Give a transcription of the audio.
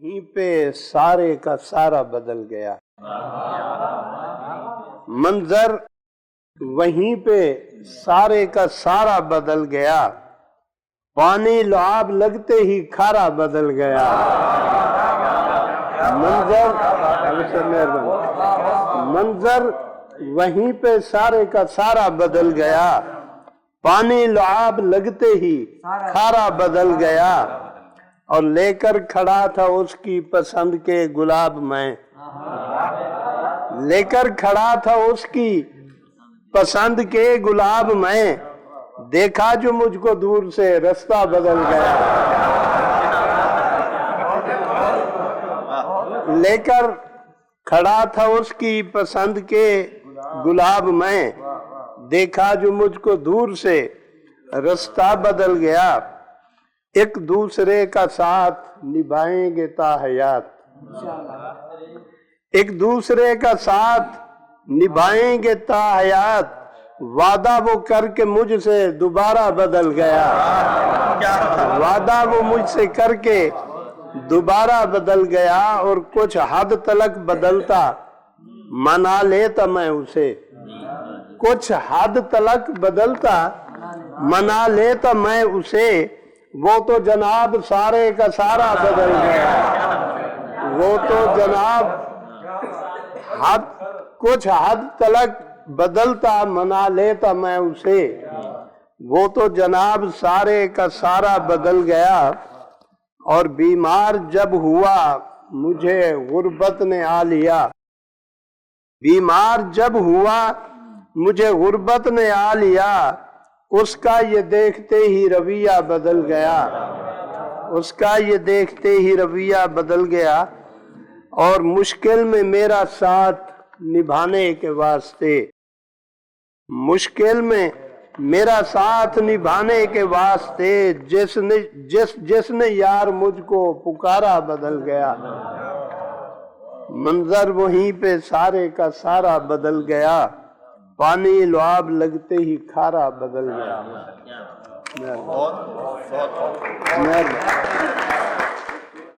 वहीं पे सारे का सारा बदल गया। मंजर वहीं पे सारे का सारा बदल गया। पानी लुआब लगते ही खारा बदल गया। मंजर वहीं पे सारे का सारा बदल गया। पानी लुआब लगते ही खारा बदल गया। और लेकर खड़ा था उसकी पसंद के गुलाब मैं, लेकर खड़ा था उसकी पसंद के गुलाब मैं, देखा जो मुझको दूर से रास्ता बदल गया। लेकर खड़ा था उसकी पसंद के गुलाब मैं, देखा जो मुझको दूर से रास्ता बदल गया। एक दूसरे का साथ निभाएंगे ता हयात, एक दूसरे का साथ निभाएंगे ता हयात, वादा वो करके मुझसे दोबारा बदल गया। वादा वो मुझसे करके दोबारा बदल गया। और कुछ हद तलक बदलता मना लेता मैं उसे, कुछ हद तलक बदलता मना लेता मैं उसे, वो तो जनाब सारे का सारा बदल गया। वो तो जनाब कुछ हद तलक बदलता मना लेता मैं उसे, वो तो जनाब सारे का सारा बदल गया। और बीमार जब हुआ मुझे गुर्बत ने आ लिया, बीमार जब हुआ मुझे गुर्बत ने आ लिया, उसका ये देखते ही रवैया बदल गया। उसका ये देखते ही रवैया बदल गया। और मुश्किल में मेरा साथ निभाने के वास्ते, मुश्किल में मेरा साथ निभाने के वास्ते, जिसने यार मुझको पुकारा बदल गया। मंजर वहीं पे सारे का सारा बदल गया। पानी लुआब लगते ही खारा बदल गया।